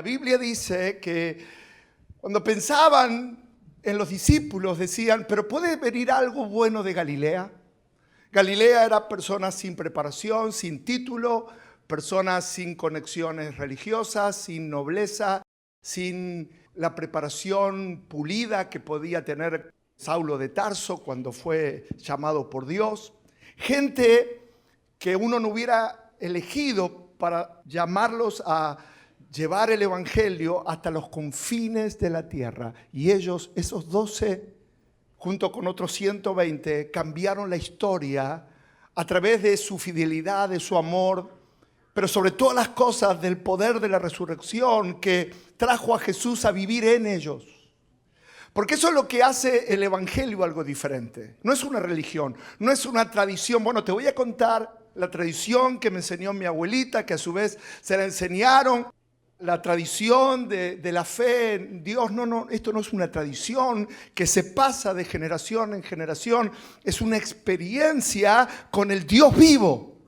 La Biblia dice que cuando pensaban en los discípulos decían, ¿pero puede venir algo bueno de Galilea? Galilea era personas sin preparación, sin título, personas sin conexiones religiosas, sin nobleza, sin la preparación pulida que podía tener Saulo de Tarso cuando fue llamado por Dios. Gente que uno no hubiera elegido para llamarlos a llevar el evangelio hasta los confines de la tierra. Y ellos, esos 12, junto con otros 120, cambiaron la historia a través de su fidelidad, de su amor, pero sobre todas las cosas del poder de la resurrección que trajo a Jesús a vivir en ellos. Porque eso es lo que hace el evangelio algo diferente. No es una religión, no es una tradición. Bueno, te voy a contar la tradición que me enseñó mi abuelita, que a su vez se la enseñaron. La tradición de la fe en Dios, no, esto no es una tradición que se pasa de generación en generación. Es una experiencia con el Dios vivo.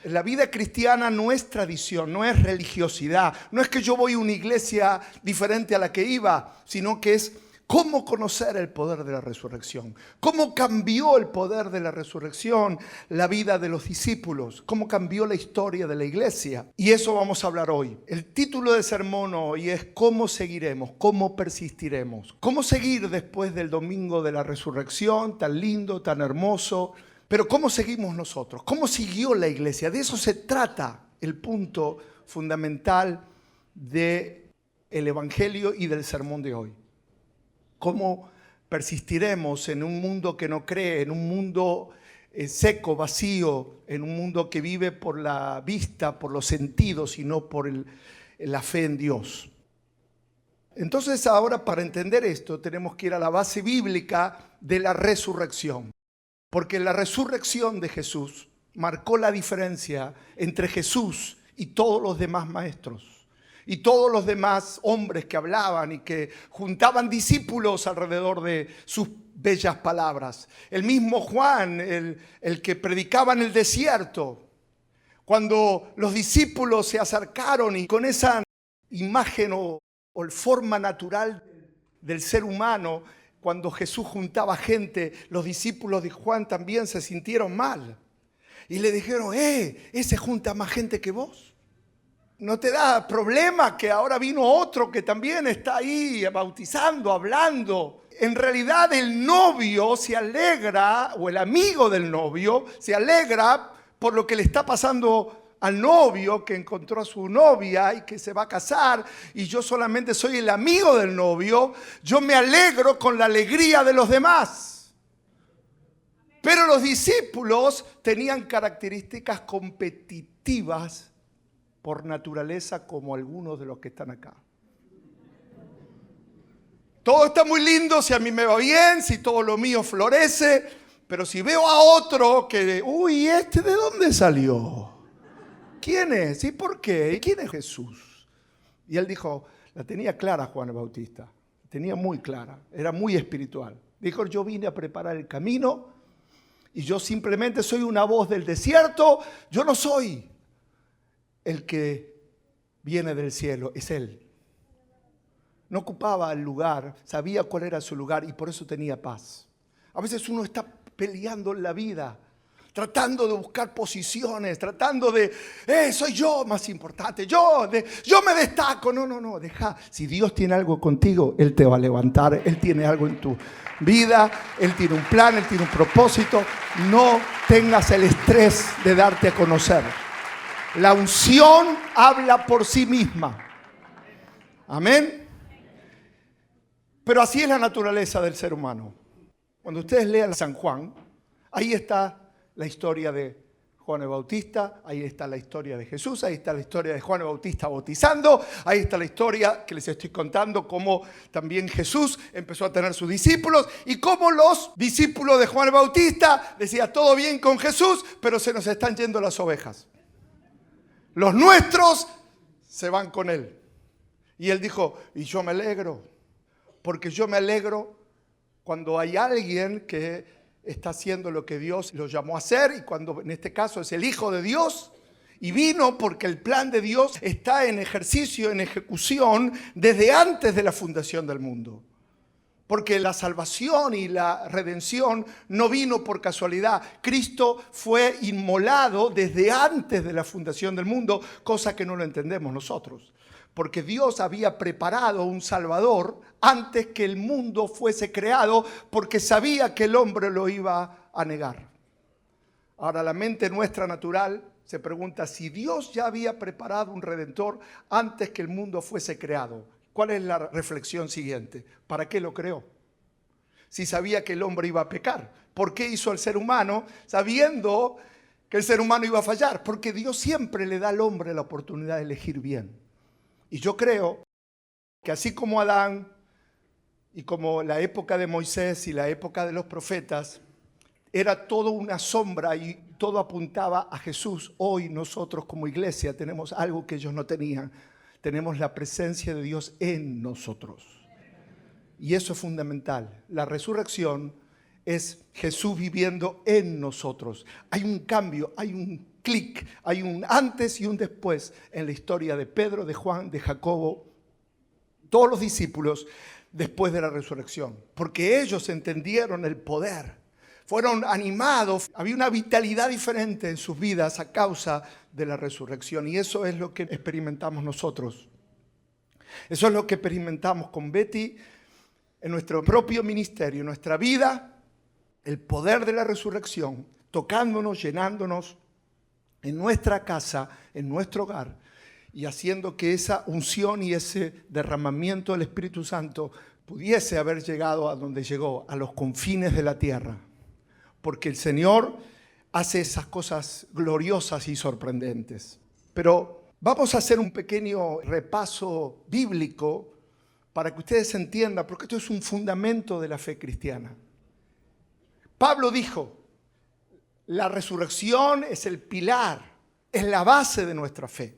La vida cristiana no es tradición, no es religiosidad. No es que yo voy a una iglesia diferente a la que iba, sino que es cómo conocer el poder de la resurrección. Cómo cambió el poder de la resurrección la vida de los discípulos. Cómo cambió la historia de la iglesia. Y eso vamos a hablar hoy. El título del sermón hoy es ¿cómo seguiremos? ¿Cómo persistiremos? ¿Cómo seguir después del domingo de la resurrección tan lindo, tan hermoso? Pero ¿cómo seguimos nosotros? ¿Cómo siguió la iglesia? De eso se trata el punto fundamental del evangelio y del sermón de hoy. ¿Cómo persistiremos en un mundo que no cree, en un mundo seco, vacío, en un mundo que vive por la vista, por los sentidos y no por la fe en Dios? Entonces ahora, para entender esto, tenemos que ir a la base bíblica de la resurrección. Porque la resurrección de Jesús marcó la diferencia entre Jesús y todos los demás maestros. Y todos los demás hombres que hablaban y que juntaban discípulos alrededor de sus bellas palabras. El mismo Juan, el que predicaba en el desierto, cuando los discípulos se acercaron y con esa imagen o forma natural del ser humano, cuando Jesús juntaba gente, los discípulos de Juan también se sintieron mal. Y le dijeron, ese junta más gente que vos. ¿No te da problema que ahora vino otro que también está ahí bautizando, hablando? En realidad el novio se alegra, o el amigo del novio se alegra por lo que le está pasando al novio, que encontró a su novia y que se va a casar, y yo solamente soy el amigo del novio. Yo me alegro con la alegría de los demás. Pero los discípulos tenían características competitivas por naturaleza, como algunos de los que están acá. Todo está muy lindo si a mí me va bien, si todo lo mío florece, pero si veo a otro que, ¿este de dónde salió? ¿Quién es? ¿Y por qué? ¿Y quién es Jesús? Y él dijo, la tenía clara Juan el Bautista, la tenía muy clara, era muy espiritual. Dijo, yo vine a preparar el camino y yo simplemente soy una voz del desierto, yo no soy el que viene del cielo, es Él. No ocupaba el lugar, sabía cuál era su lugar y por eso tenía paz. A veces uno está peleando en la vida, tratando de buscar posiciones, tratando de, soy yo más importante, yo me destaco. No, deja. Si Dios tiene algo contigo, Él te va a levantar, Él tiene algo en tu vida, Él tiene un plan, Él tiene un propósito. No tengas el estrés de darte a conocer. La unción habla por sí misma. Amén. Pero así es la naturaleza del ser humano. Cuando ustedes lean San Juan, ahí está la historia de Juan el Bautista, ahí está la historia de Jesús, ahí está la historia de Juan el Bautista bautizando, ahí está la historia que les estoy contando, cómo también Jesús empezó a tener sus discípulos y cómo los discípulos de Juan el Bautista decían, todo bien con Jesús, pero se nos están yendo las ovejas. Los nuestros se van con él. Y él dijo, y yo me alegro, porque yo me alegro cuando hay alguien que está haciendo lo que Dios lo llamó a hacer, y cuando en este caso es el Hijo de Dios, Y vino porque el plan de Dios está en ejercicio, en ejecución, desde antes de la fundación del mundo. Porque la salvación y la redención no vino por casualidad. Cristo fue inmolado desde antes de la fundación del mundo, cosa que no lo entendemos nosotros. Porque Dios había preparado un Salvador antes que el mundo fuese creado, porque sabía que el hombre lo iba a negar. Ahora, la mente nuestra natural se pregunta si Dios ya había preparado un Redentor antes que el mundo fuese creado. ¿Cuál es la reflexión siguiente? ¿Para qué lo creó? Si sabía que el hombre iba a pecar. ¿Por qué hizo al ser humano sabiendo que el ser humano iba a fallar? Porque Dios siempre le da al hombre la oportunidad de elegir bien. Y yo creo que así como Adán y como la época de Moisés y la época de los profetas, era todo una sombra y todo apuntaba a Jesús. Hoy nosotros como iglesia tenemos algo que ellos no tenían. Tenemos la presencia de Dios en nosotros. Y eso es fundamental. La resurrección es Jesús viviendo en nosotros. Hay un cambio, hay un clic, hay un antes y un después en la historia de Pedro, de Juan, de Jacobo, todos los discípulos después de la resurrección. Porque ellos entendieron el poder. Fueron animados, había una vitalidad diferente en sus vidas a causa de la resurrección. Y eso es lo que experimentamos nosotros. Eso es lo que experimentamos con Betty en nuestro propio ministerio, en nuestra vida, el poder de la resurrección, tocándonos, llenándonos en nuestra casa, en nuestro hogar, y haciendo que esa unción y ese derramamiento del Espíritu Santo pudiese haber llegado a donde llegó, a los confines de la tierra. Porque el Señor hace esas cosas gloriosas y sorprendentes. Pero vamos a hacer un pequeño repaso bíblico para que ustedes entiendan, porque esto es un fundamento de la fe cristiana. Pablo dijo, la resurrección es el pilar, es la base de nuestra fe.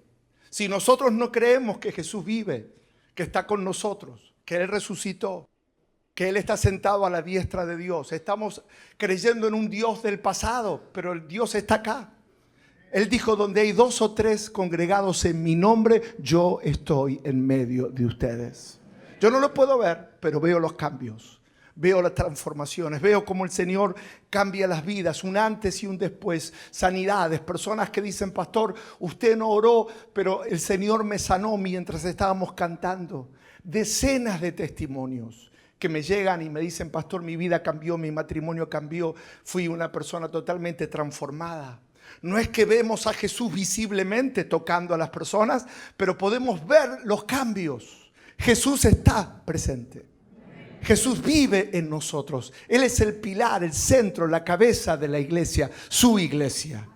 Si nosotros no creemos que Jesús vive, que está con nosotros, que Él resucitó, que Él está sentado a la diestra de Dios. Estamos creyendo en un Dios del pasado, pero el Dios está acá. Él dijo, donde hay 2 o 3 congregados en mi nombre, yo estoy en medio de ustedes. Yo no lo puedo ver, pero veo los cambios, veo las transformaciones, veo cómo el Señor cambia las vidas, un antes y un después, sanidades, personas que dicen, pastor, usted no oró, pero el Señor me sanó mientras estábamos cantando. Decenas de testimonios que me llegan y me dicen, pastor, mi vida cambió, mi matrimonio cambió, fui una persona totalmente transformada. No es que vemos a Jesús visiblemente tocando a las personas, pero podemos ver los cambios. Jesús está presente. Jesús vive en nosotros. Él es el pilar, el centro, la cabeza de la iglesia, su iglesia.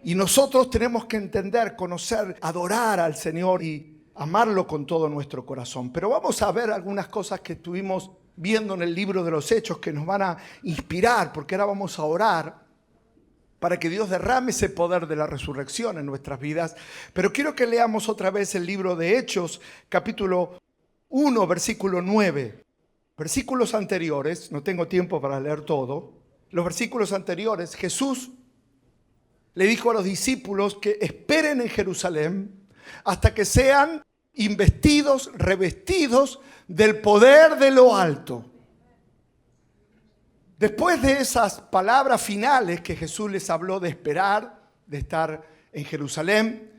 Y nosotros tenemos que entender, conocer, adorar al Señor y amarlo con todo nuestro corazón. Pero vamos a ver algunas cosas que estuvimos viendo en el libro de los Hechos que nos van a inspirar, porque ahora vamos a orar para que Dios derrame ese poder de la resurrección en nuestras vidas. Pero quiero que leamos otra vez el libro de Hechos, capítulo 1, versículo 9. Versículos anteriores, no tengo tiempo para leer todo. Los versículos anteriores, Jesús le dijo a los discípulos que esperen en Jerusalén hasta que sean investidos, revestidos del poder de lo alto. Después de esas palabras finales que Jesús les habló de esperar, de estar en Jerusalén,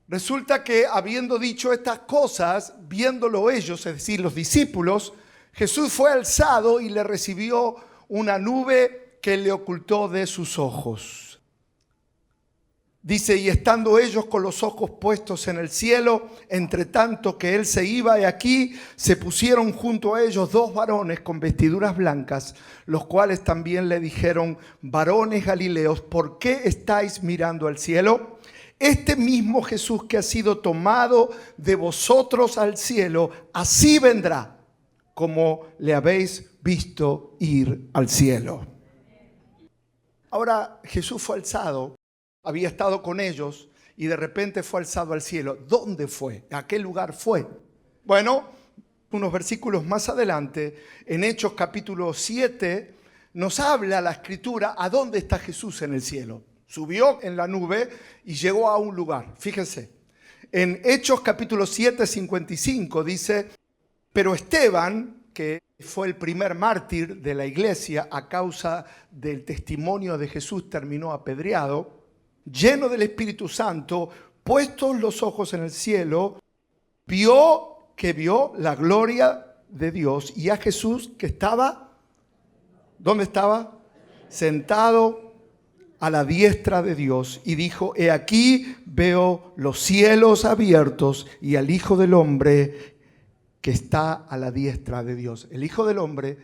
resulta que habiendo dicho estas cosas, viéndolo ellos, es decir, los discípulos, Jesús fue alzado y le recibió una nube que le ocultó de sus ojos. Dice, y estando ellos con los ojos puestos en el cielo, entre tanto que él se iba, y aquí se pusieron junto a ellos 2 varones con vestiduras blancas, los cuales también le dijeron, varones galileos, ¿por qué estáis mirando al cielo? Este mismo Jesús que ha sido tomado de vosotros al cielo, así vendrá, como le habéis visto ir al cielo. Ahora Jesús fue alzado. Había estado con ellos y de repente fue alzado al cielo. ¿Dónde fue? ¿A qué lugar fue? Bueno, unos versículos más adelante, en Hechos capítulo 7, nos habla la Escritura a dónde está Jesús en el cielo. Subió en la nube y llegó a un lugar. Fíjense, en Hechos capítulo 7, 55 dice, pero Esteban, que fue el primer mártir de la iglesia a causa del testimonio de Jesús, terminó apedreado, lleno del Espíritu Santo, puestos los ojos en el cielo, vio la gloria de Dios y a Jesús que estaba, ¿dónde estaba? Sentado a la diestra de Dios, y dijo, he aquí veo los cielos abiertos y al Hijo del Hombre que está a la diestra de Dios. El Hijo del Hombre,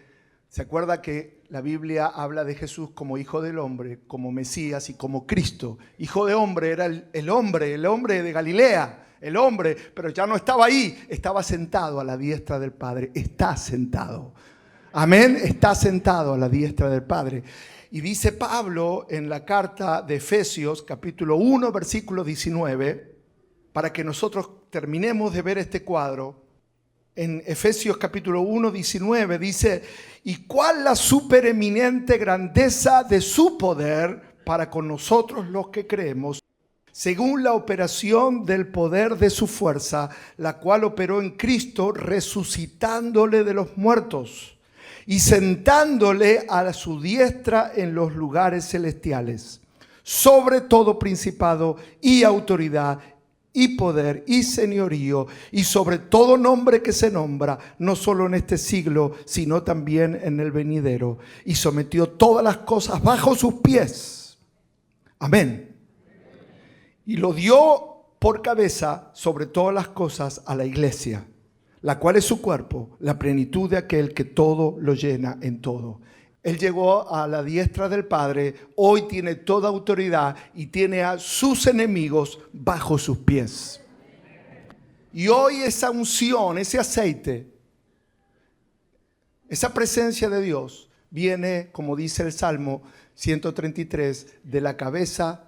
¿se acuerda que la Biblia habla de Jesús como Hijo del Hombre, como Mesías y como Cristo? Hijo de hombre era el hombre de Galilea, el hombre, pero ya no estaba ahí, estaba sentado a la diestra del Padre, está sentado. Amén, está sentado a la diestra del Padre. Y dice Pablo en la carta de Efesios, capítulo 1, versículo 19, para que nosotros terminemos de ver este cuadro. En Efesios capítulo 1, 19 dice, ¿y cuál la supereminente grandeza de su poder para con nosotros los que creemos? Según la operación del poder de su fuerza, la cual operó en Cristo, resucitándole de los muertos y sentándole a su diestra en los lugares celestiales, sobre todo principado y autoridad y poder y señorío, y sobre todo nombre que se nombra, no solo en este siglo, sino también en el venidero. Y sometió todas las cosas bajo sus pies. Amén. Y lo dio por cabeza sobre todas las cosas a la iglesia, la cual es su cuerpo, la plenitud de aquel que todo lo llena en todo. Él llegó a la diestra del Padre, hoy tiene toda autoridad y tiene a sus enemigos bajo sus pies. Y hoy esa unción, ese aceite, esa presencia de Dios viene, como dice el Salmo 133, de la cabeza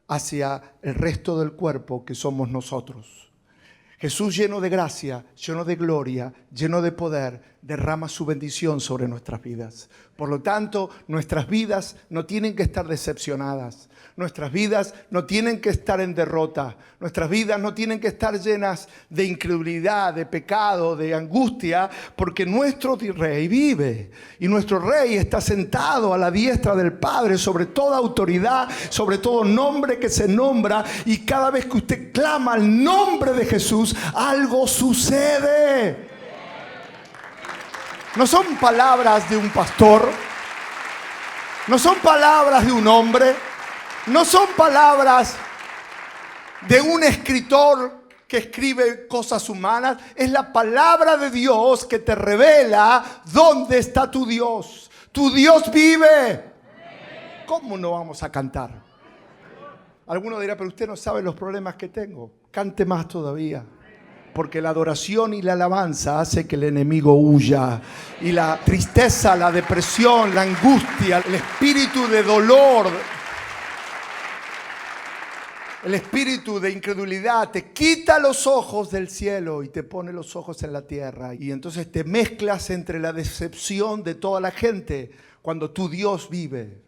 hacia el resto del cuerpo que somos nosotros. Jesús, lleno de gracia, lleno de gloria, lleno de poder, derrama su bendición sobre nuestras vidas. Por lo tanto, nuestras vidas no tienen que estar decepcionadas. Nuestras vidas no tienen que estar en derrota. Nuestras vidas no tienen que estar llenas de incredulidad, de pecado, de angustia, porque nuestro Rey vive. Y nuestro Rey está sentado a la diestra del Padre sobre toda autoridad, sobre todo nombre que se nombra. Y cada vez que usted clama el nombre de Jesús, algo sucede. No son palabras de un pastor, no son palabras de un hombre, no son palabras de un escritor que escribe cosas humanas. Es la palabra de Dios que te revela dónde está tu Dios. Tu Dios vive. ¿Cómo no vamos a cantar? Alguno dirá, pero usted no sabe los problemas que tengo. Cante más todavía. Porque la adoración y la alabanza hace que el enemigo huya. Y la tristeza, la depresión, la angustia, el espíritu de dolor, el espíritu de incredulidad te quita los ojos del cielo y te pone los ojos en la tierra. Y entonces te mezclas entre la decepción de toda la gente cuando tu Dios vive.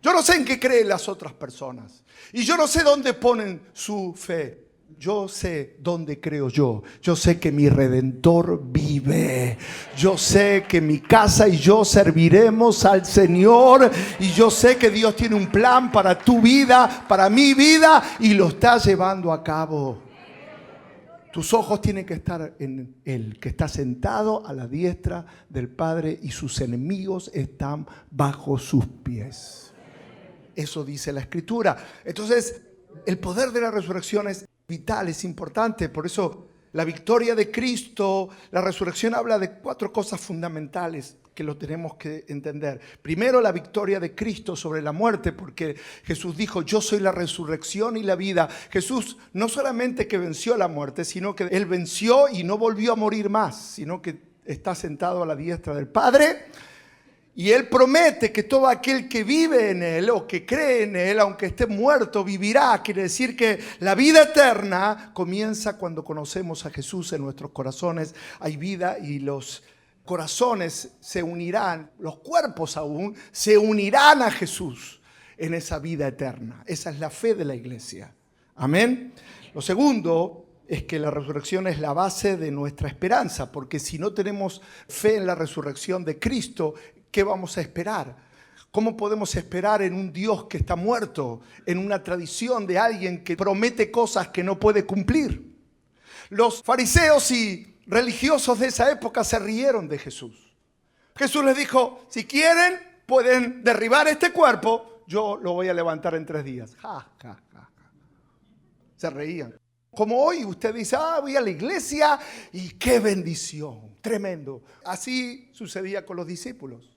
Yo no sé en qué creen las otras personas. Y yo no sé dónde ponen su fe. Yo sé dónde creo yo. Yo sé que mi Redentor vive. Yo sé que mi casa y yo serviremos al Señor. Y yo sé que Dios tiene un plan para tu vida, para mi vida, y lo está llevando a cabo. Tus ojos tienen que estar en Él, que está sentado a la diestra del Padre y sus enemigos están bajo sus pies. Eso dice la Escritura. Entonces, el poder de la resurrección es vital, es importante. Por eso la victoria de Cristo, la resurrección habla de 4 cosas fundamentales que lo tenemos que entender. Primero, la victoria de Cristo sobre la muerte, porque Jesús dijo, yo soy la resurrección y la vida. Jesús no solamente que venció la muerte, sino que Él venció y no volvió a morir más, sino que está sentado a la diestra del Padre. Y Él promete que todo aquel que vive en Él o que cree en Él, aunque esté muerto, vivirá. Quiere decir que la vida eterna comienza cuando conocemos a Jesús en nuestros corazones. Hay vida y los corazones se unirán, los cuerpos aún se unirán a Jesús. en esa vida eterna. Esa es la fe de la iglesia. Amén. Lo segundo es que la resurrección es la base de nuestra esperanza, porque si no tenemos fe en la resurrección de Cristo, ¿qué vamos a esperar? ¿Cómo podemos esperar en un Dios que está muerto, en una tradición de alguien que promete cosas que no puede cumplir? Los fariseos y religiosos de esa época se rieron de Jesús. Jesús les dijo, si quieren, pueden derribar este cuerpo, yo lo voy a levantar en 3 días. Ja, ja, ja, ja. Se reían. Como hoy usted dice, voy a la iglesia y qué bendición, tremendo. Así sucedía con los discípulos.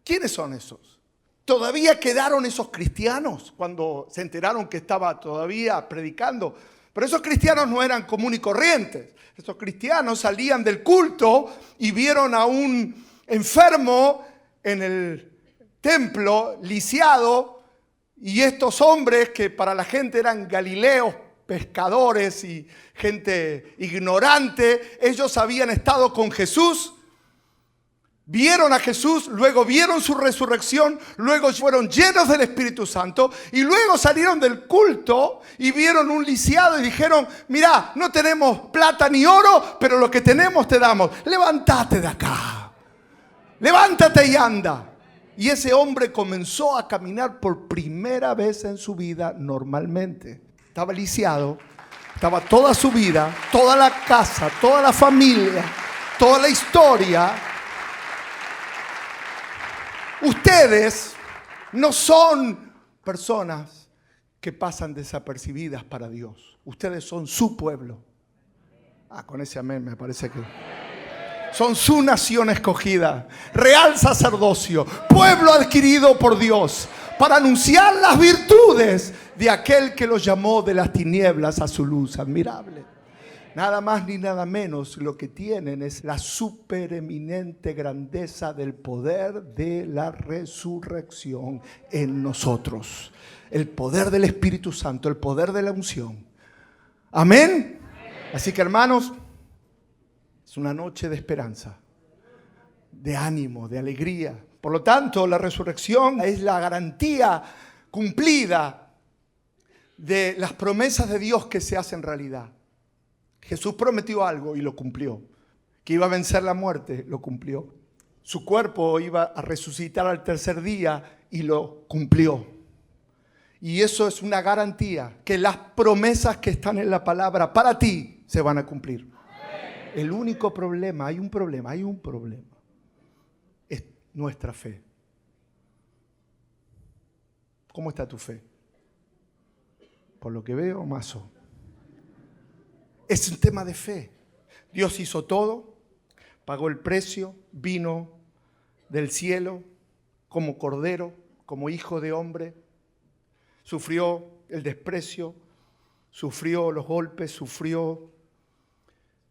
¿Quiénes son esos? Todavía quedaron esos cristianos cuando se enteraron que estaba todavía predicando. Pero esos cristianos no eran común y corrientes. Esos cristianos salían del culto y vieron a un enfermo en el templo, lisiado, y estos hombres que para la gente eran galileos, pescadores y gente ignorante, ellos habían estado con Jesús, vieron a Jesús, luego vieron su resurrección, luego fueron llenos del Espíritu Santo y luego salieron del culto y vieron un lisiado y dijeron, mirá, no tenemos plata ni oro, pero lo que tenemos te damos. Levántate de acá, levántate y anda. Y ese hombre comenzó a caminar por primera vez en su vida normalmente. Estaba lisiado, estaba toda su vida, toda la casa, toda la familia, toda la historia. Ustedes no son personas que pasan desapercibidas para Dios. Ustedes son su pueblo. Con ese amén me parece que... Son su nación escogida, real sacerdocio, pueblo adquirido por Dios, para anunciar las virtudes de aquel que los llamó de las tinieblas a su luz admirable. Nada más ni nada menos lo que tienen es la supereminente grandeza del poder de la resurrección en nosotros. El poder del Espíritu Santo, el poder de la unción. Amén. Así que hermanos, es una noche de esperanza, de ánimo, de alegría. Por lo tanto, la resurrección es la garantía cumplida de las promesas de Dios que se hacen realidad. Jesús prometió algo y lo cumplió. Que iba a vencer la muerte, lo cumplió. Su cuerpo iba a resucitar al 3er día y lo cumplió. Y eso es una garantía que las promesas que están en la palabra para ti se van a cumplir. El único problema, hay un problema, es nuestra fe. ¿Cómo está tu fe? Por lo que veo, mazo. Es un tema de fe. Dios hizo todo, pagó el precio, vino del cielo como cordero, como hijo de hombre, sufrió el desprecio, sufrió los golpes, sufrió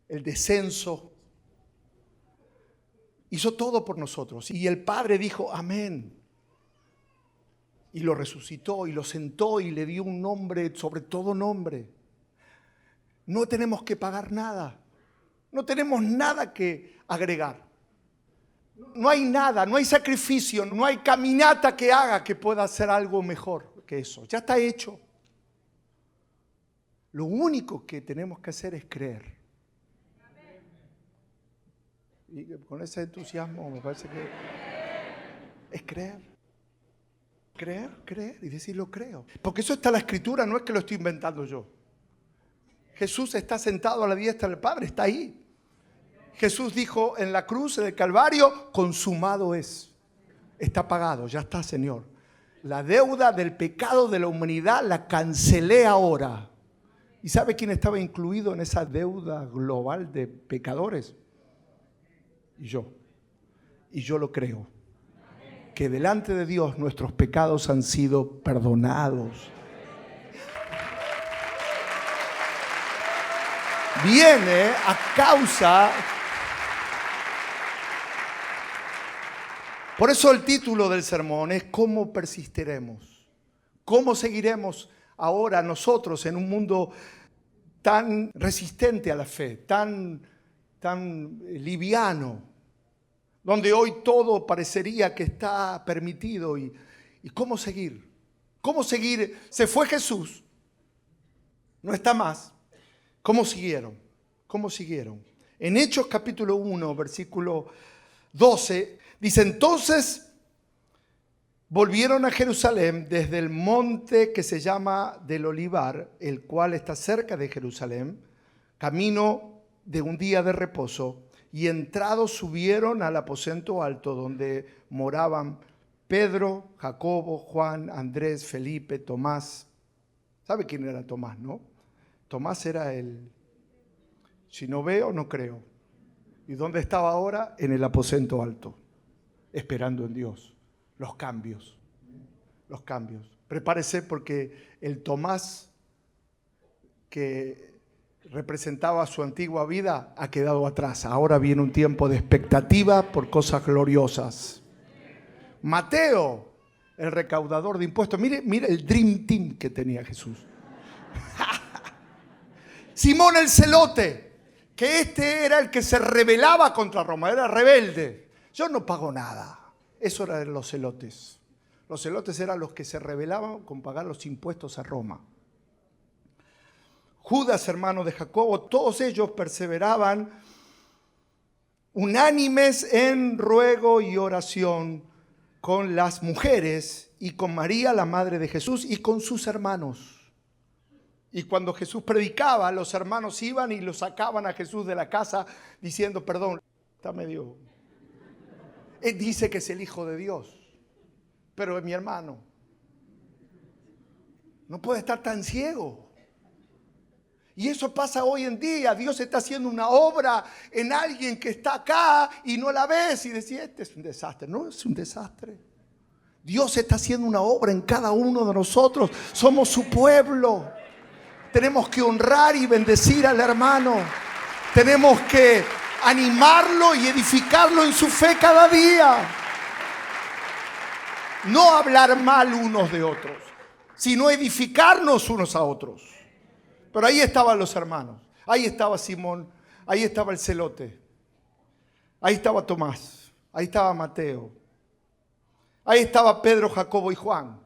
el descenso, hizo todo por nosotros. Y el Padre dijo, amén. Y lo resucitó y lo sentó y le dio un nombre sobre todo nombre. No tenemos que pagar nada. No tenemos nada que agregar. No hay nada, no hay sacrificio, no hay caminata que haga que pueda hacer algo mejor que eso. Ya está hecho. Lo único que tenemos que hacer es creer. Y con ese entusiasmo me parece que es creer. Creer y decir lo creo. Porque eso está en la Escritura, no es que lo estoy inventando yo. Jesús está sentado a la diestra del Padre, está ahí. Jesús dijo en la cruz, en el Calvario, consumado es. Está pagado, ya está, Señor. La deuda del pecado de la humanidad la cancelé ahora. ¿Y sabe quién estaba incluido en esa deuda global de pecadores? Y yo lo creo, que delante de Dios nuestros pecados han sido perdonados. Viene a causa, por eso el título del sermón es ¿cómo persistiremos? ¿Cómo seguiremos ahora nosotros en un mundo tan resistente a la fe, tan liviano, donde hoy todo parecería que está permitido? ¿Y cómo seguir? ¿Cómo seguir? Se fue Jesús, no está más. ¿Cómo siguieron? ¿Cómo siguieron? En Hechos capítulo 1, versículo 12, dice: entonces volvieron a Jerusalén desde el monte que se llama del Olivar, el cual está cerca de Jerusalén, camino de un día de reposo, y entrados subieron al aposento alto donde moraban Pedro, Jacobo, Juan, Andrés, Felipe, Tomás. ¿Sabe quién era Tomás, no? Tomás era si no veo, no creo. ¿Y dónde estaba ahora? En el aposento alto, esperando en Dios. Los cambios. Prepárese, porque el Tomás que representaba su antigua vida ha quedado atrás. Ahora viene un tiempo de expectativa por cosas gloriosas. Mateo, el recaudador de impuestos. Mire el Dream Team que tenía Jesús. Simón el celote, que este era el que se rebelaba contra Roma, era rebelde. Yo no pago nada. Eso eran los celotes. Los celotes eran los que se rebelaban con pagar los impuestos a Roma. Judas, hermano de Jacobo, todos ellos perseveraban unánimes en ruego y oración con las mujeres y con María, la madre de Jesús, y con sus hermanos. Y cuando Jesús predicaba, los hermanos iban y lo sacaban a Jesús de la casa diciendo: perdón, está medio... Él dice que es el Hijo de Dios, pero es mi hermano. No puede estar tan ciego. Y eso pasa hoy en día. Dios está haciendo una obra en alguien que está acá y no la ves y decís: este es un desastre. No es un desastre. Dios está haciendo una obra en cada uno de nosotros. Somos su pueblo. Tenemos que honrar y bendecir al hermano. Tenemos que animarlo y edificarlo en su fe cada día. No hablar mal unos de otros, sino edificarnos unos a otros. Pero ahí estaban los hermanos. Ahí estaba Simón. Ahí estaba el celote. Ahí estaba Tomás. Ahí estaba Mateo. Ahí estaba Pedro, Jacobo y Juan.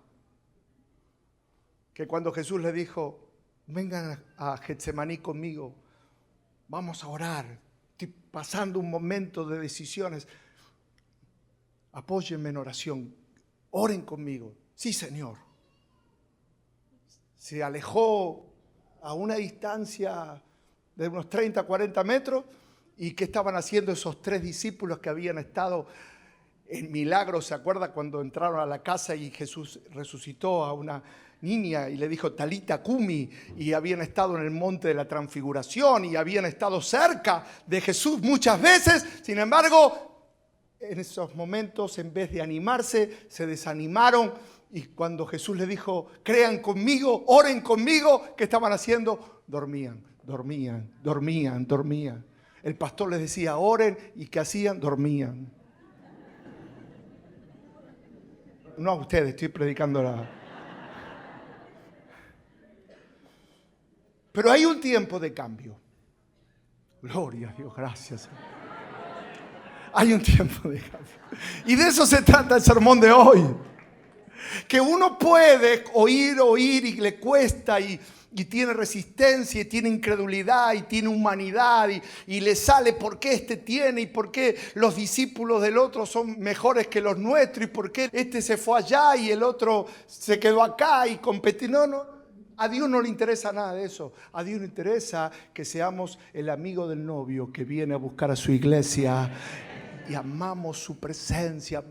Que cuando Jesús le dijo: vengan a Getsemaní conmigo, vamos a orar, estoy pasando un momento de decisiones, apóyenme en oración, oren conmigo. Sí, Señor. Se alejó a una distancia de unos 30, 40 metros. ¿Y qué estaban haciendo esos 3 discípulos que habían estado en milagros? ¿Se acuerda cuando entraron a la casa y Jesús resucitó a una niña y le dijo Talita Cumi, y habían estado en el monte de la transfiguración y habían estado cerca de Jesús muchas veces? Sin embargo, en esos momentos, en vez de animarse, se desanimaron, y cuando Jesús les dijo: crean conmigo, oren conmigo, ¿qué estaban haciendo? Dormían. El pastor les decía: oren, y ¿qué hacían? Dormían. No a ustedes, estoy predicando la... Pero hay un tiempo de cambio. Gloria a Dios, gracias. Hay un tiempo de cambio. Y de eso se trata el sermón de hoy. Que uno puede oír y le cuesta y tiene resistencia y tiene incredulidad y tiene humanidad y le sale por qué este tiene y por qué los discípulos del otro son mejores que los nuestros y por qué este se fue allá y el otro se quedó acá y competió. No. A Dios no le interesa nada de eso. A Dios le interesa que seamos el amigo del novio que viene a buscar a su iglesia. Y amamos su presencia.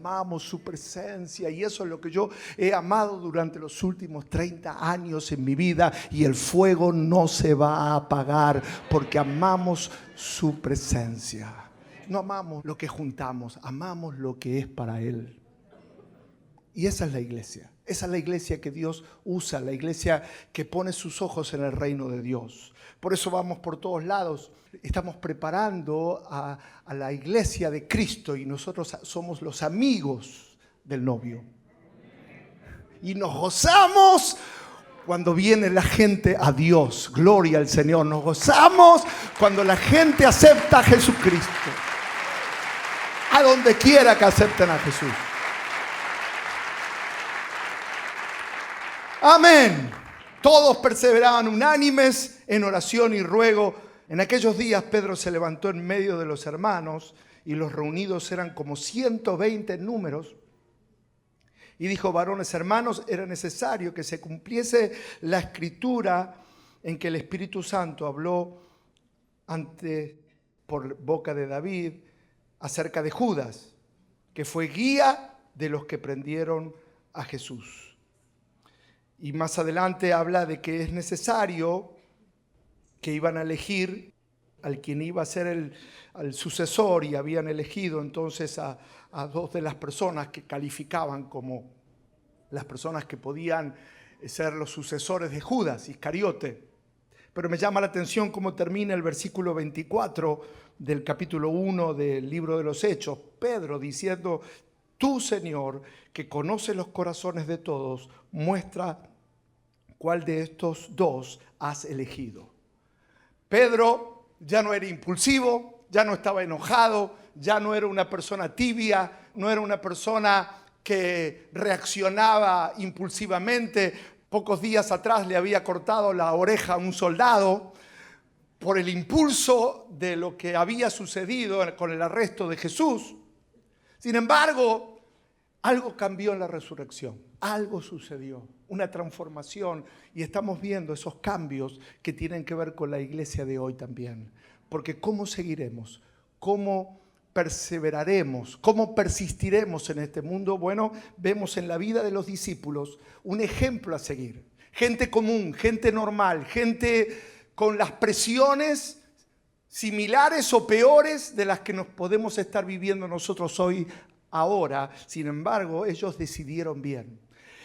Y eso es lo que yo he amado durante los últimos 30 años en mi vida. Y el fuego no se va a apagar porque amamos su presencia. No amamos lo que juntamos, amamos lo que es para Él. Y esa es la iglesia. Esa es la iglesia que Dios usa, la iglesia que pone sus ojos en el reino de Dios. Por eso vamos por todos lados. Estamos preparando a la iglesia de Cristo y nosotros somos los amigos del novio. Y nos gozamos cuando viene la gente a Dios. Gloria al Señor. Nos gozamos cuando la gente acepta a Jesucristo. A donde quiera que acepten a Jesús. Amén. Todos perseveraban unánimes en oración y ruego. En aquellos días Pedro se levantó en medio de los hermanos, y los reunidos eran como 120 en números. Y dijo: varones hermanos, era necesario que se cumpliese la escritura en que el Espíritu Santo habló antes por boca de David acerca de Judas, que fue guía de los que prendieron a Jesús. Y más adelante habla de que es necesario que iban a elegir al quien iba a ser el sucesor, y habían elegido entonces a dos de las personas que calificaban como las personas que podían ser los sucesores de Judas Iscariote. Pero me llama la atención cómo termina el versículo 24 del capítulo 1 del libro de los Hechos. Pedro diciendo: tú, Señor, que conoces los corazones de todos, muestra cuál de estos dos has elegido. Pedro ya no era impulsivo, ya no estaba enojado, ya no era una persona tibia, no era una persona que reaccionaba impulsivamente. Pocos días atrás le había cortado la oreja a un soldado por el impulso de lo que había sucedido con el arresto de Jesús. Sin embargo, algo cambió en la resurrección, algo sucedió, una transformación, y estamos viendo esos cambios que tienen que ver con la iglesia de hoy también. Porque ¿cómo seguiremos? ¿Cómo perseveraremos? ¿Cómo persistiremos en este mundo? Bueno, vemos en la vida de los discípulos un ejemplo a seguir. Gente común, gente normal, gente con las presiones similares o peores de las que nos podemos estar viviendo nosotros hoy, ahora. Sin embargo, ellos decidieron bien.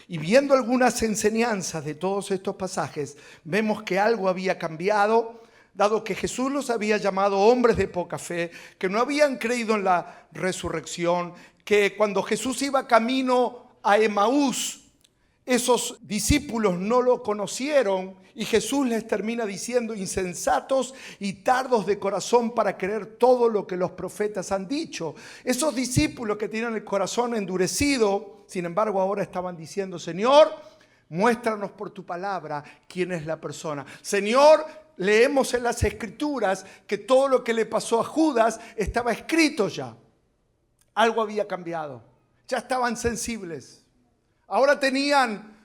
Y viendo algunas enseñanzas de todos estos pasajes, vemos que algo había cambiado, dado que Jesús los había llamado hombres de poca fe, que no habían creído en la resurrección, que cuando Jesús iba camino a Emaús, esos discípulos no lo conocieron, y Jesús les termina diciendo: insensatos y tardos de corazón para creer todo lo que los profetas han dicho. Esos discípulos que tienen el corazón endurecido, sin embargo, ahora estaban diciendo: Señor, muéstranos por tu palabra quién es la persona. Señor, leemos en las Escrituras que todo lo que le pasó a Judas estaba escrito ya. Algo había cambiado. Ya estaban sensibles. Ahora tenían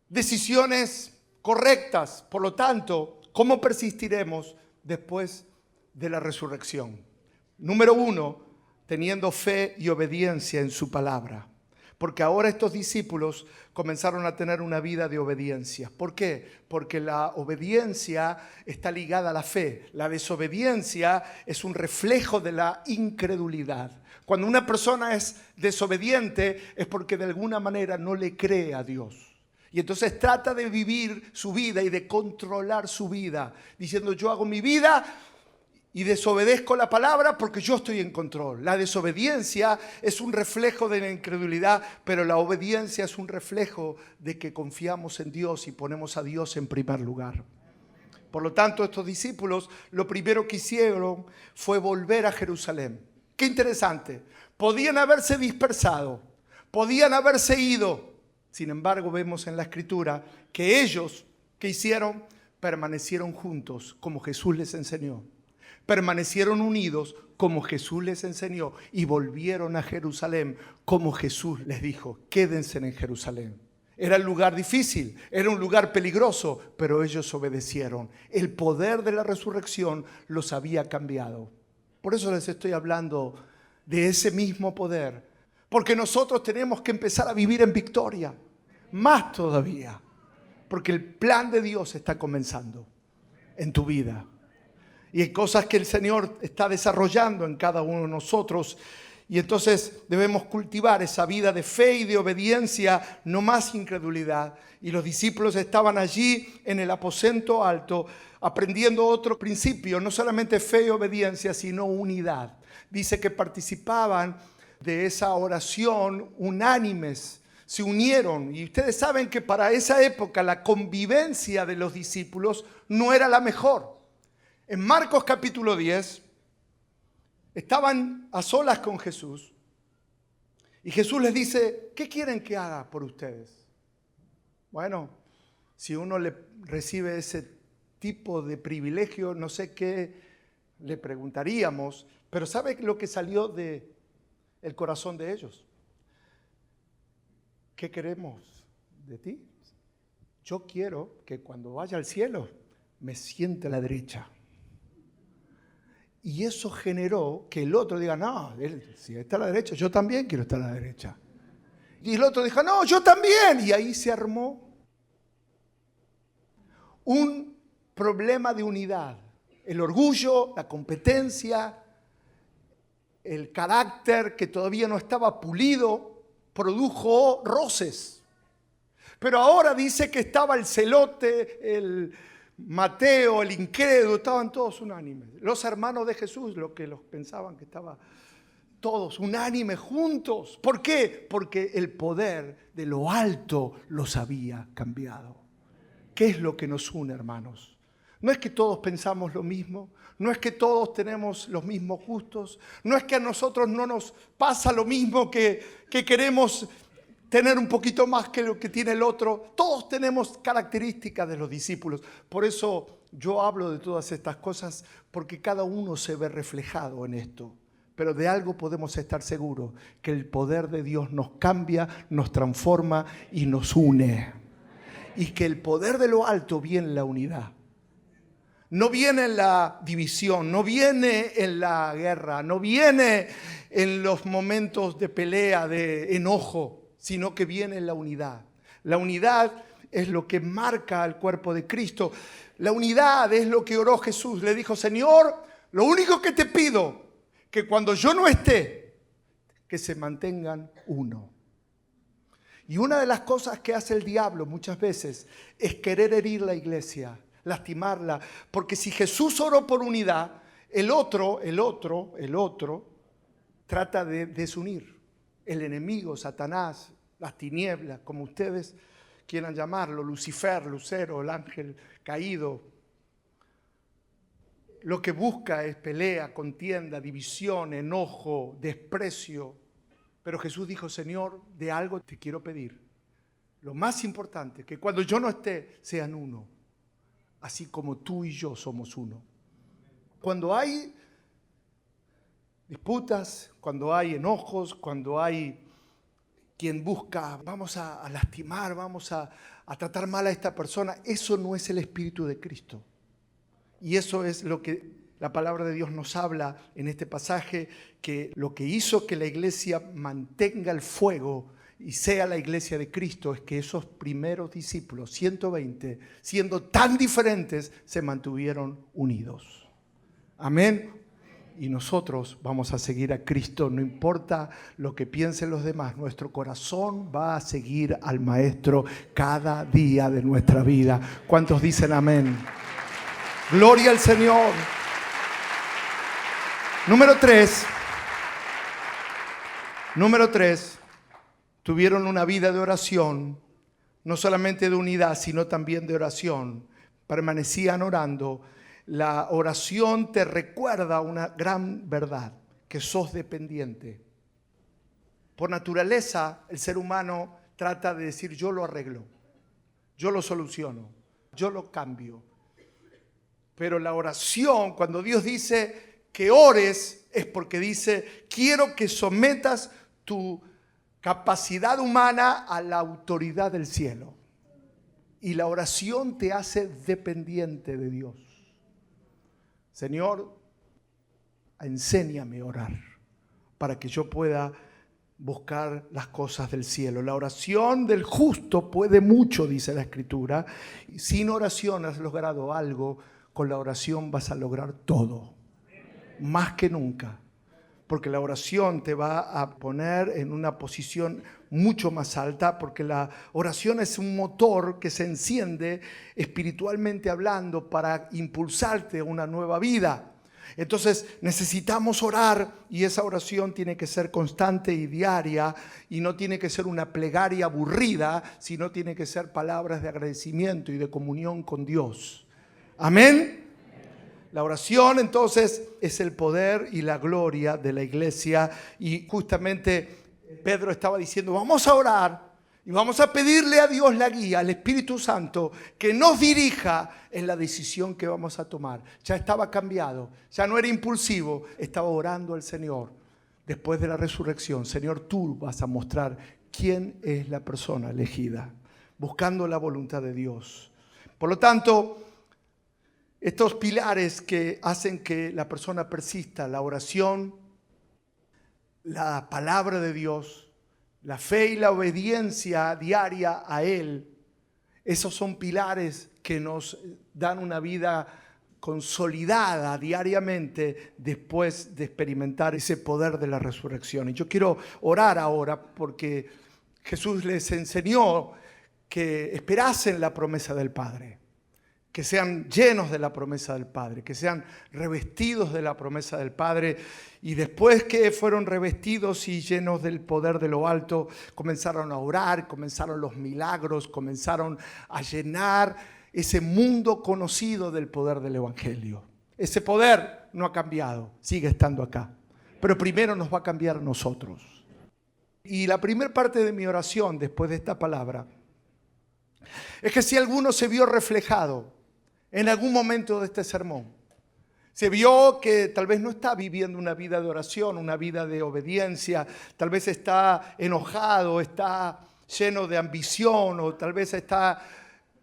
decisiones correctas. Por lo tanto, ¿cómo persistiremos después de la resurrección? Número 1, teniendo fe y obediencia en su palabra. Porque ahora estos discípulos comenzaron a tener una vida de obediencia. ¿Por qué? Porque la obediencia está ligada a la fe. La desobediencia es un reflejo de la incredulidad. Cuando una persona es desobediente es porque de alguna manera no le cree a Dios. Y entonces trata de vivir su vida y de controlar su vida, diciendo: yo hago mi vida y desobedezco la palabra porque yo estoy en control. La desobediencia es un reflejo de la incredulidad, pero la obediencia es un reflejo de que confiamos en Dios y ponemos a Dios en primer lugar. Por lo tanto, estos discípulos lo primero que hicieron fue volver a Jerusalén. Qué interesante. Podían haberse dispersado, podían haberse ido. Sin embargo, vemos en la Escritura que ellos, ¿qué hicieron? Permanecieron juntos como Jesús les enseñó. Permanecieron unidos como Jesús les enseñó y volvieron a Jerusalén como Jesús les dijo: quédense en Jerusalén. Era un lugar difícil, era un lugar peligroso, pero ellos obedecieron. El poder de la resurrección los había cambiado. Por eso les estoy hablando de ese mismo poder, porque nosotros tenemos que empezar a vivir en victoria, más todavía, porque el plan de Dios está comenzando en tu vida. Y hay cosas que el Señor está desarrollando en cada uno de nosotros. Y entonces debemos cultivar esa vida de fe y de obediencia, no más incredulidad. Y los discípulos estaban allí en el aposento alto, aprendiendo otro principio, no solamente fe y obediencia, sino unidad. Dice que participaban de esa oración unánimes, se unieron. Y ustedes saben que para esa época la convivencia de los discípulos no era la mejor. En Marcos capítulo 10, estaban a solas con Jesús y Jesús les dice: ¿qué quieren que haga por ustedes? Bueno, Si uno recibe ese tipo de privilegio, no sé qué le preguntaríamos, pero ¿sabe lo que salió del corazón de ellos? ¿Qué queremos de ti? Yo quiero que cuando vaya al cielo me siente a la derecha. Y eso generó que el otro diga, no, él, si está a la derecha, yo también quiero estar a la derecha. Y el otro dijo, no, yo también. Y ahí se armó un problema de unidad. El orgullo, la competencia, el carácter que todavía no estaba pulido, produjo roces. Pero ahora dice que estaba el celote, el Mateo, el incrédulo, estaban todos unánimes. Los hermanos de Jesús, los que los pensaban que estaban todos unánimes juntos. ¿Por qué? Porque el poder de lo alto los había cambiado. ¿Qué es lo que nos une, hermanos? No es que todos pensamos lo mismo, no es que todos tenemos los mismos gustos, no es que a nosotros no nos pasa lo mismo que queremos tener un poquito más que lo que tiene el otro. Todos tenemos características de los discípulos. Por eso yo hablo de todas estas cosas, porque cada uno se ve reflejado en esto. Pero de algo podemos estar seguros, que el poder de Dios nos cambia, nos transforma y nos une. Y que el poder de lo alto viene en la unidad. No viene en la división, no viene en la guerra, no viene en los momentos de pelea, de enojo, sino que viene en la unidad. La unidad es lo que marca al cuerpo de Cristo. La unidad es lo que oró Jesús. Le dijo, Señor, lo único que te pido, que cuando yo no esté, que se mantengan uno. Y una de las cosas que hace el diablo muchas veces es querer herir la iglesia, lastimarla, porque si Jesús oró por unidad, el otro trata de desunir. El enemigo, Satanás, las tinieblas, como ustedes quieran llamarlo, Lucifer, Lucero, el ángel caído, lo que busca es pelea, contienda, división, enojo, desprecio. Pero Jesús dijo, Señor, de algo te quiero pedir. Lo más importante, que cuando yo no esté, sean uno, así como tú y yo somos uno. Cuando hay disputas, cuando hay enojos, cuando hay quien busca, vamos a lastimar, vamos a tratar mal a esta persona, eso no es el Espíritu de Cristo. Y eso es lo que la palabra de Dios nos habla en este pasaje, que lo que hizo que la iglesia mantenga el fuego y sea la iglesia de Cristo es que esos primeros discípulos, 120, siendo tan diferentes, se mantuvieron unidos. Amén. Y nosotros vamos a seguir a Cristo, no importa lo que piensen los demás, nuestro corazón va a seguir al Maestro cada día de nuestra vida. ¿Cuántos dicen amén? Gloria al Señor. Número 3, tuvieron una vida de oración, no solamente de unidad, sino también de oración. Permanecían orando. La oración te recuerda una gran verdad, que sos dependiente. Por naturaleza, el ser humano trata de decir, yo lo arreglo, yo lo soluciono, yo lo cambio. Pero la oración, cuando Dios dice que ores, es porque dice, quiero que sometas tu capacidad humana a la autoridad del cielo. Y la oración te hace dependiente de Dios. Señor, enséñame a orar para que yo pueda buscar las cosas del cielo. La oración del justo puede mucho, dice la Escritura. Sin oración has logrado algo, con la oración vas a lograr todo, más que nunca. Porque la oración te va a poner en una posición mucho más alta, porque la oración es un motor que se enciende espiritualmente hablando para impulsarte a una nueva vida. Entonces necesitamos orar y esa oración tiene que ser constante y diaria y no tiene que ser una plegaria aburrida, sino tiene que ser palabras de agradecimiento y de comunión con Dios. Amén. La oración entonces es el poder y la gloria de la iglesia y justamente Pedro estaba diciendo, vamos a orar Y vamos a pedirle a Dios la guía, al Espíritu Santo, que nos dirija en la decisión que vamos a tomar. Ya estaba cambiado, ya no era impulsivo, estaba orando al Señor. Después de la resurrección, Señor, tú vas a mostrar quién es la persona elegida, buscando la voluntad de Dios. Por lo tanto, estos pilares que hacen que la persona persista, la oración, la palabra de Dios, la fe y la obediencia diaria a Él, esos son pilares que nos dan una vida consolidada diariamente después de experimentar ese poder de la resurrección. Y yo quiero orar ahora porque Jesús les enseñó que esperasen la promesa del Padre, que sean llenos de la promesa del Padre, que sean revestidos de la promesa del Padre. Y después que fueron revestidos y llenos del poder de lo alto, comenzaron a orar, comenzaron los milagros, comenzaron a llenar ese mundo conocido del poder del Evangelio. Ese poder no ha cambiado, sigue estando acá. Pero primero nos va a cambiar a nosotros. Y la primera parte de mi oración después de esta palabra es que si alguno se vio reflejado en algún momento de este sermón, se vio que tal vez no está viviendo una vida de oración, una vida de obediencia, tal vez está enojado, está lleno de ambición, o tal vez está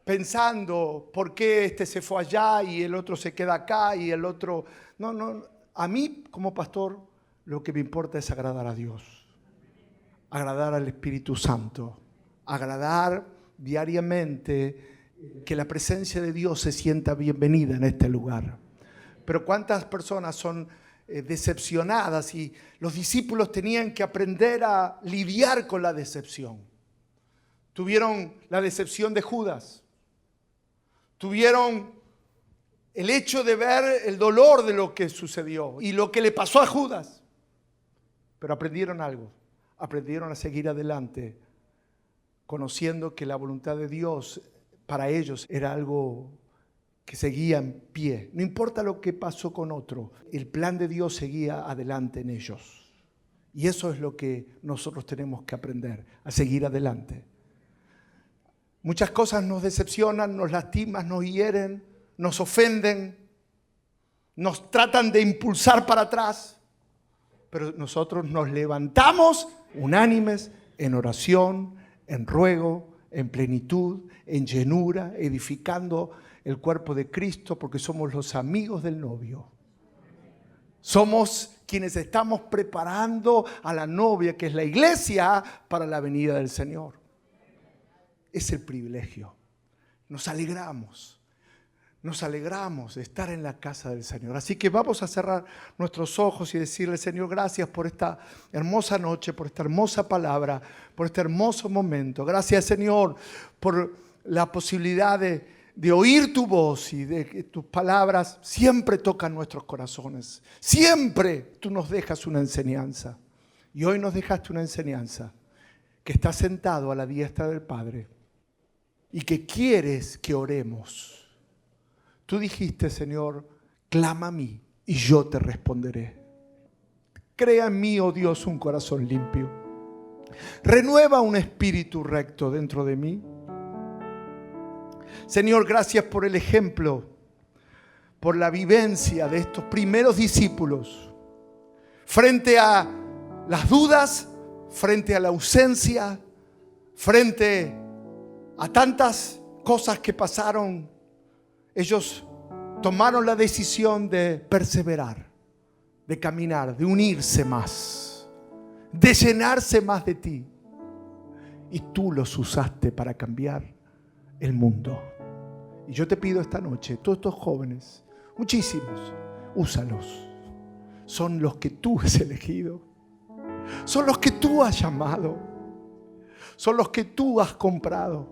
pensando por qué este se fue allá y el otro se queda acá y el otro... No, a mí como pastor lo que me importa es agradar a Dios, agradar al Espíritu Santo, agradar diariamente, que la presencia de Dios se sienta bienvenida en este lugar. Pero cuántas personas son decepcionadas, y los discípulos tenían que aprender a lidiar con la decepción. Tuvieron la decepción de Judas, tuvieron el hecho de ver el dolor de lo que sucedió y lo que le pasó a Judas, pero aprendieron algo, aprendieron a seguir adelante, conociendo que la voluntad de Dios para ellos era algo que seguía en pie. No importa lo que pasó con otro, el plan de Dios seguía adelante en ellos. Y eso es lo que nosotros tenemos que aprender, a seguir adelante. Muchas cosas nos decepcionan, nos lastiman, nos hieren, nos ofenden, nos tratan de impulsar para atrás, pero nosotros nos levantamos unánimes en oración, en ruego, en plenitud, en llenura, edificando el cuerpo de Cristo, porque somos los amigos del novio. Somos quienes estamos preparando a la novia, que es la iglesia, para la venida del Señor. Es el privilegio. Nos alegramos de estar en la casa del Señor. Así que vamos a cerrar nuestros ojos y decirle: Señor, gracias por esta hermosa noche, por esta hermosa palabra, por este hermoso momento. Gracias, Señor, por la posibilidad de oír tu voz y de que tus palabras siempre tocan nuestros corazones. Siempre tú nos dejas una enseñanza. Y hoy nos dejaste una enseñanza, que está sentado a la diestra del Padre y que quieres que oremos. Tú dijiste, Señor, clama a mí y yo te responderé. Crea en mí, oh Dios, un corazón limpio. Renueva un espíritu recto dentro de mí. Señor, gracias por el ejemplo, por la vivencia de estos primeros discípulos. Frente a las dudas, frente a la ausencia, frente a tantas cosas que pasaron, ellos tomaron la decisión de perseverar, de caminar, de unirse más, de llenarse más de ti. Y tú los usaste para cambiar el mundo. Y yo te pido esta noche, todos estos jóvenes, muchísimos, úsalos. Son los que tú has elegido. Son los que tú has llamado. Son los que tú has comprado.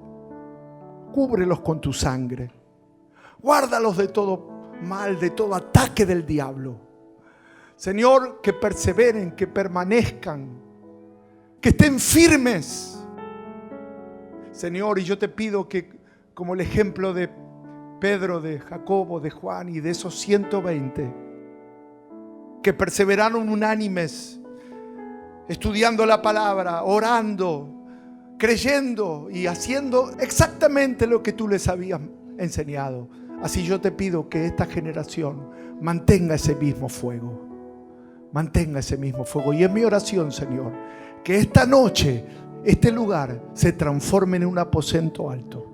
Cúbrelos con tu sangre. Guárdalos de todo mal, de todo ataque del diablo. Señor, que perseveren, que permanezcan, que estén firmes. Señor, y yo te pido que, como el ejemplo de Pedro, de Jacobo, de Juan y de esos 120, que perseveraron unánimes, estudiando la palabra, orando, creyendo y haciendo exactamente lo que tú les habías enseñado. Así yo te pido que esta generación mantenga ese mismo fuego. Mantenga ese mismo fuego. Y es mi oración, Señor, que esta noche este lugar se transforme en un aposento alto.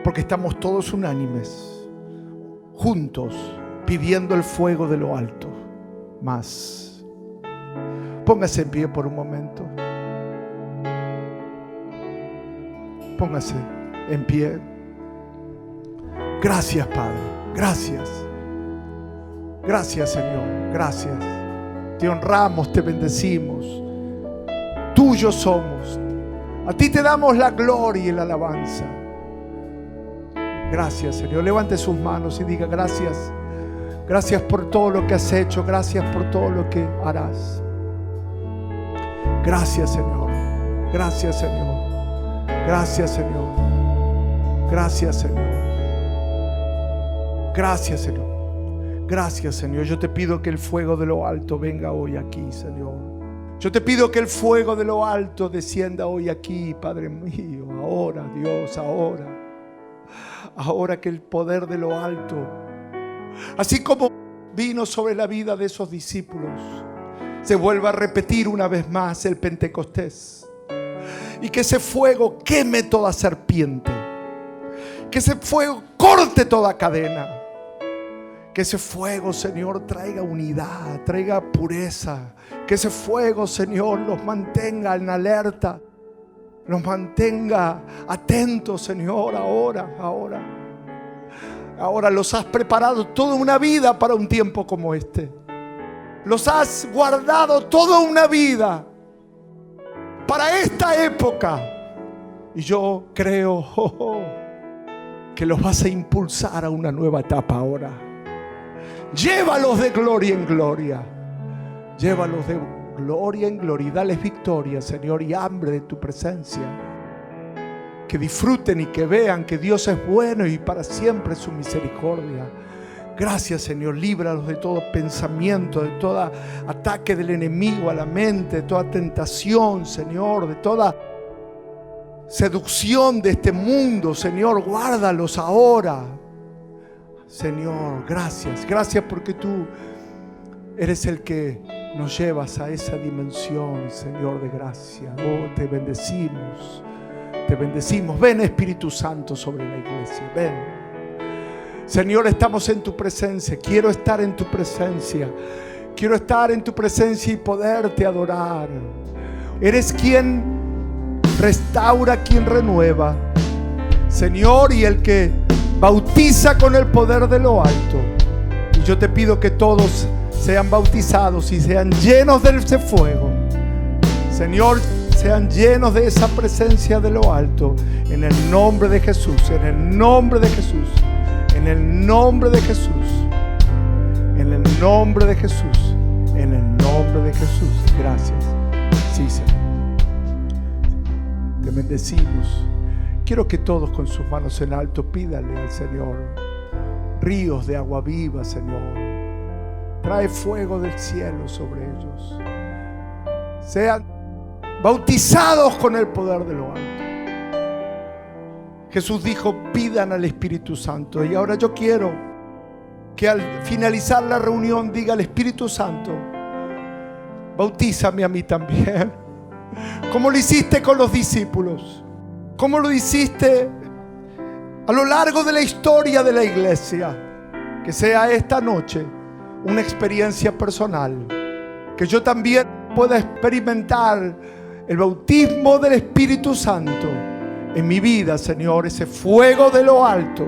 Porque estamos todos unánimes, juntos, pidiendo el fuego de lo alto. Más. Póngase en pie por un momento. Póngase en pie. Gracias, Padre. Gracias. Gracias, Señor. Gracias. Te honramos, te bendecimos. Tuyos somos. A ti te damos la gloria y la alabanza. Gracias, Señor. Levante sus manos y diga gracias. Gracias por todo lo que has hecho. Gracias por todo lo que harás. Gracias, Señor. Gracias, Señor. Gracias, Señor. Gracias, Señor. Gracias, Señor. Gracias, Señor. Yo te pido que el fuego de lo alto venga hoy aquí, Señor. Yo te pido que el fuego de lo alto descienda hoy aquí, Padre mío. Ahora, Dios, ahora. Ahora que el poder de lo alto, así como vino sobre la vida de esos discípulos, se vuelva a repetir una vez más el Pentecostés. Y que ese fuego queme toda serpiente. Que ese fuego corte toda cadena. Que ese fuego, Señor, traiga unidad, traiga pureza. Que ese fuego, Señor, los mantenga en alerta. Los mantenga atentos, Señor, ahora. Ahora los has preparado toda una vida para un tiempo como este. Los has guardado toda una vida para esta época. Y yo creo que los vas a impulsar a una nueva etapa ahora. Llévalos de gloria en gloria. Llévalos de gloria en gloria. Y dales victoria, Señor, y hambre de tu presencia. Que disfruten y que vean que Dios es bueno y para siempre su misericordia. Gracias, Señor. Líbralos de todo pensamiento, de todo ataque del enemigo a la mente, de toda tentación, Señor, de toda seducción de este mundo, Señor. Guárdalos ahora. Señor, gracias. Gracias porque tú eres el que nos llevas a esa dimensión, Señor, de gracia. Oh, te bendecimos. Te bendecimos. Ven, Espíritu Santo, sobre la iglesia. Ven. Señor, estamos en tu presencia. Quiero estar en tu presencia. Quiero estar en tu presencia y poderte adorar. Eres quien restaura, quien renueva, Señor, y el que bautiza con el poder de lo alto. Y yo te pido que todos sean bautizados y sean llenos de ese fuego. Señor, sean llenos de esa presencia de lo alto. En el nombre de Jesús, en el nombre de Jesús, en el nombre de Jesús, en el nombre de Jesús, en el nombre de Jesús. Gracias. Sí, Señor. Te bendecimos. Quiero que todos con sus manos en alto pídale al Señor ríos de agua viva, Señor. Trae fuego del cielo sobre ellos. Sean bautizados con el poder de lo alto. Jesús dijo: pidan al Espíritu Santo. Y ahora yo quiero que al finalizar la reunión diga al Espíritu Santo: bautízame a mí también, como lo hiciste con los discípulos, como lo hiciste a lo largo de la historia de la iglesia. Que sea esta noche una experiencia personal, que yo también pueda experimentar el bautismo del Espíritu Santo en mi vida, Señor. Ese fuego de lo alto,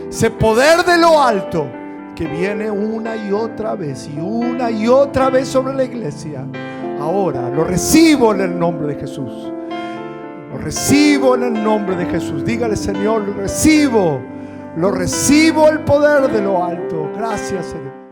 ese poder de lo alto que viene una y otra vez sobre la iglesia. Ahora lo recibo en el nombre de Jesús. Lo recibo en el nombre de Jesús. Dígale: Señor, lo recibo el poder de lo alto. Gracias, Señor.